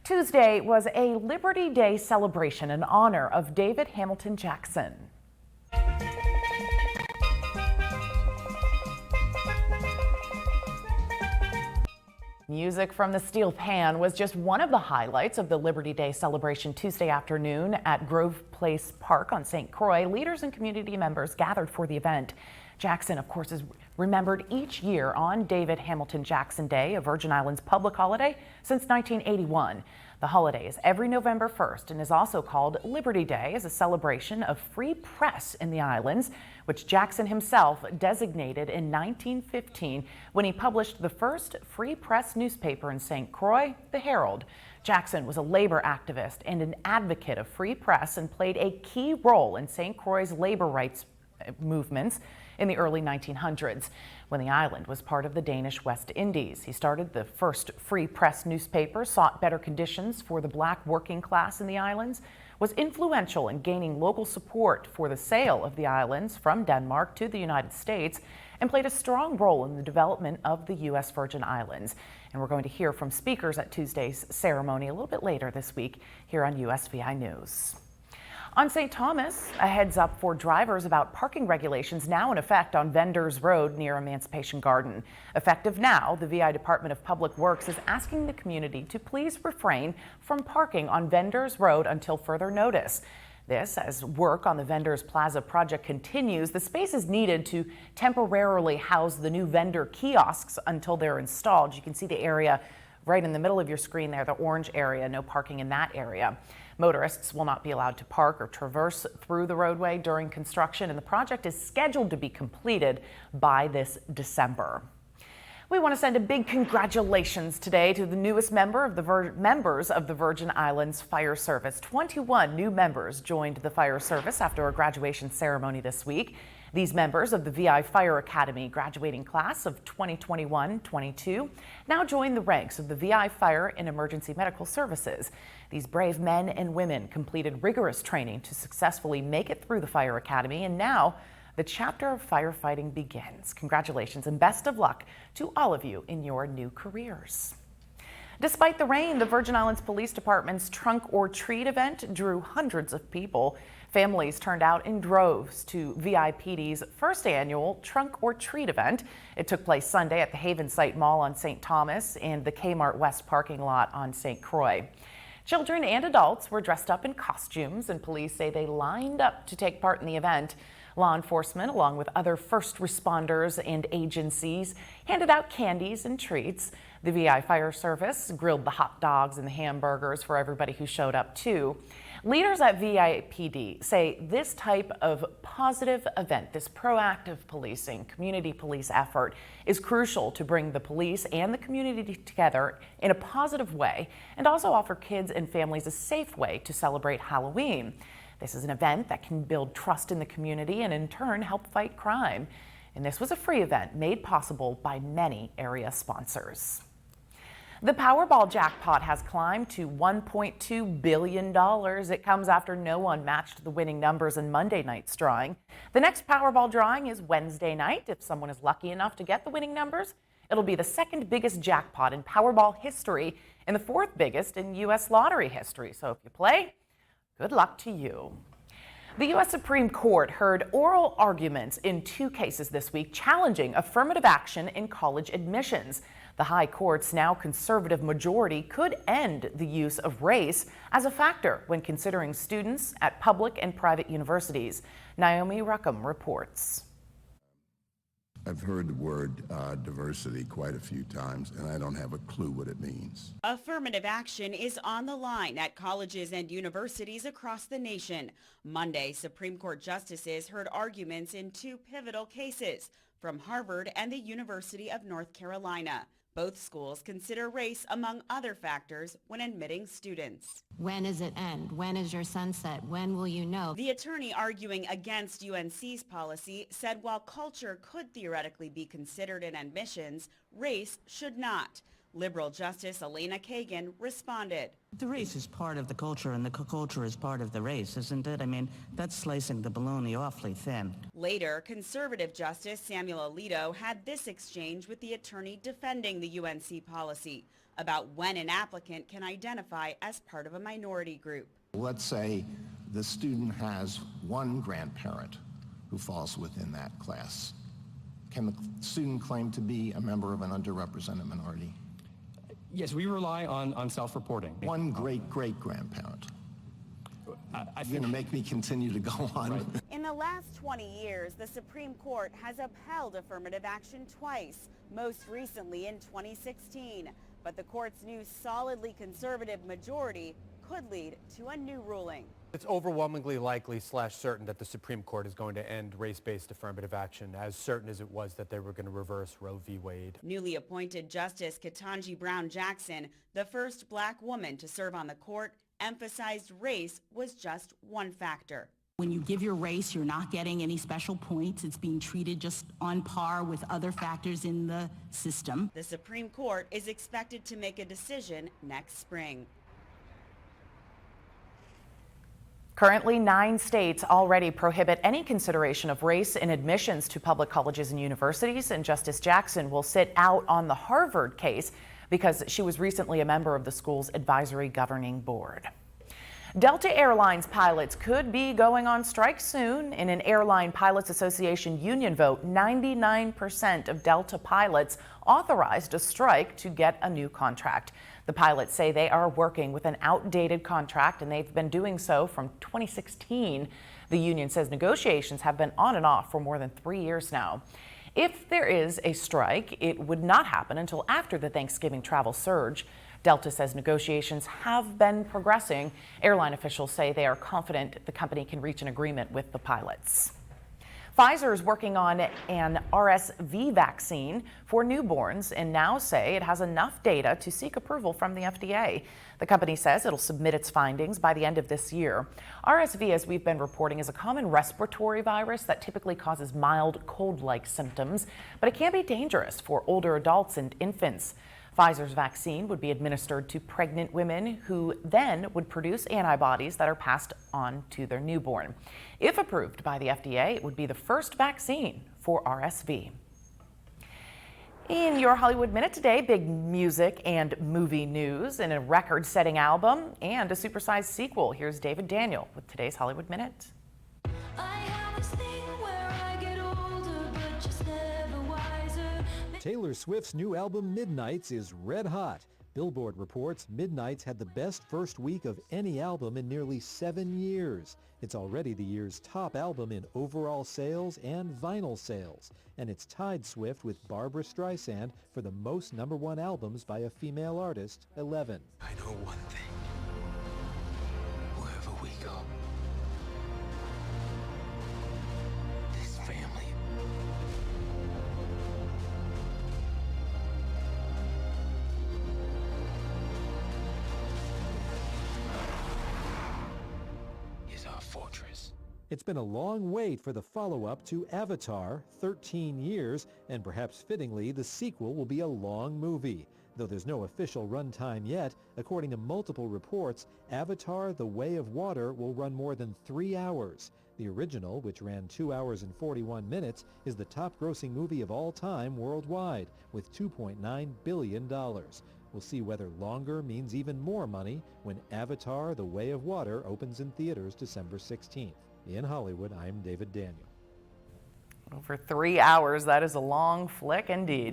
Tuesday was a Liberty Day celebration in honor of David Hamilton Jackson. Music from the steel pan was just one of the highlights of the Liberty Day celebration Tuesday afternoon at Grove Place Park on St. Croix. Leaders and community members gathered for the event. Jackson, of course, is remembered each year on David Hamilton Jackson Day, a Virgin Islands public holiday since 1981. The holiday is every November 1st and is also called Liberty Day as a celebration of free press in the islands, which Jackson himself designated in 1915 when he published the first free press newspaper in St. Croix, the Herald. Jackson was a labor activist and an advocate of free press and played a key role in St. Croix's labor rights movements in the early 1900s, when the island was part of the Danish West Indies. He started the first free press newspaper, sought better conditions for the black working class in the islands, was influential in gaining local support for the sale of the islands from Denmark to the United States, and played a strong role in the development of the U.S. Virgin Islands. And we're going to hear from speakers at Tuesday's ceremony a little bit later this week here on USVI News. On St. Thomas, a heads up for drivers about parking regulations now in effect on Vendors Road near Emancipation Garden. Effective now, the VI Department of Public Works is asking the community to please refrain from parking on Vendors Road until further notice. This, as work on the Vendors Plaza project continues, the space is needed to temporarily house the new vendor kiosks until they're installed. You can see the area right in the middle of your screen there, the orange area, no parking in that area. Motorists will not be allowed to park or traverse through the roadway during construction, and the project is scheduled to be completed by this December. We want to send a big congratulations today to the newest members of the Virgin Islands Fire Service. 21 new members joined the fire service after a graduation ceremony this week. These members of the VI Fire Academy graduating class of 2021-22 now join the ranks of the VI Fire and Emergency Medical Services. These brave men and women completed rigorous training to successfully make it through the Fire Academy, and now the chapter of firefighting begins. Congratulations and best of luck to all of you in your new careers. Despite the rain, the Virgin Islands Police Department's Trunk or Treat event drew hundreds of people. Families turned out in droves to VIPD's first annual Trunk or Treat event. It took place Sunday at the Havensight Mall on St. Thomas and the Kmart West parking lot on St. Croix. Children and adults were dressed up in costumes, and police say they lined up to take part in the event. Law enforcement, along with other first responders and agencies, handed out candies and treats. The VI Fire Service grilled the hot dogs and the hamburgers for everybody who showed up too. Leaders at VIPD say this type of positive event, this proactive policing, community police effort, is crucial to bring the police and the community together in a positive way and also offer kids and families a safe way to celebrate Halloween. This is an event that can build trust in the community and in turn help fight crime. And this was a free event made possible by many area sponsors. The Powerball jackpot has climbed to $1.2 billion. It comes after no one matched the winning numbers in Monday night's drawing. The next Powerball drawing is Wednesday night. If someone is lucky enough to get the winning numbers, it'll be the second biggest jackpot in Powerball history and the fourth biggest in U.S. lottery history. So if you play, good luck to you. The U.S. Supreme Court heard oral arguments in two cases this week challenging affirmative action in college admissions. The High Court's now conservative majority could end the use of race as a factor when considering students at public and private universities. Naomi Ruckham reports. I've heard the word diversity quite a few times, and I don't have a clue what it means. Affirmative action is on the line at colleges and universities across the nation. Monday, Supreme Court justices heard arguments in two pivotal cases from Harvard and the University of North Carolina. Both schools consider race among other factors when admitting students. When does it end? When is your sunset? When will you know? The attorney arguing against UNC's policy said while culture could theoretically be considered in admissions, race should not. Liberal Justice Elena Kagan responded. The race is part of the culture, and the culture is part of the race, isn't it? I mean, that's slicing the bologna awfully thin. Later, conservative Justice Samuel Alito had this exchange with the attorney defending the UNC policy. about when an applicant can identify as part of a minority group. Let's say the student has one grandparent who falls within that class. Can the student claim to be a member of an underrepresented minority? Yes, we rely on self-reporting. One great-great-grandparent. I You're think going to make me continue to go on. Right. In the last 20 years, the Supreme Court has upheld affirmative action twice, most recently in 2016. But the court's new solidly conservative majority could lead to a new ruling. It's overwhelmingly likely / certain that the Supreme Court is going to end race-based affirmative action, as certain as it was that they were going to reverse Roe v. Wade. Newly appointed Justice Ketanji Brown Jackson, the first black woman to serve on the court, emphasized race was just one factor. When you give your race, you're not getting any special points. It's being treated just on par with other factors in the system. The Supreme Court is expected to make a decision next spring. Currently, 9 states already prohibit any consideration of race in admissions to public colleges and universities, and Justice Jackson will sit out on the Harvard case because she was recently a member of the school's advisory governing board. Delta Airlines pilots could be going on strike soon. In an Airline Pilots Association union vote, 99% of Delta pilots authorized a strike to get a new contract. The pilots say they are working with an outdated contract, and they've been doing so from 2016. The union says negotiations have been on and off for more than 3 years now. If there is a strike, it would not happen until after the Thanksgiving travel surge. Delta says negotiations have been progressing. Airline officials say they are confident the company can reach an agreement with the pilots. Pfizer is working on an RSV vaccine for newborns and now say it has enough data to seek approval from the FDA. The company says it'll submit its findings by the end of this year. RSV, as we've been reporting, is a common respiratory virus that typically causes mild cold-like symptoms, but it can be dangerous for older adults and infants. Pfizer's vaccine would be administered to pregnant women who then would produce antibodies that are passed on to their newborn. If approved by the FDA, it would be the first vaccine for RSV. In your Hollywood Minute today, big music and movie news and a record-setting album and a supersized sequel. Here's David Daniel with today's Hollywood Minute. Taylor Swift's new album Midnights is red hot. Billboard reports Midnights had the best first week of any album in nearly 7 years. It's already the year's top album in overall sales and vinyl sales, and it's tied Swift with Barbra Streisand for the most #1 albums by a female artist, 11. I know one thing. Wherever we go, this family is our fortress. It's been a long wait for the follow-up to Avatar, 13 years, and perhaps fittingly, the sequel will be a long movie. Though there's no official runtime yet, according to multiple reports, Avatar: The Way of Water will run more than 3 hours. The original, which ran 2 hours and 41 minutes, is the top-grossing movie of all time worldwide, with $2.9 billion. We'll see whether longer means even more money when Avatar: The Way of Water opens in theaters December 16th. In Hollywood, I'm David Daniel. Over 3 hours, that is a long flick indeed.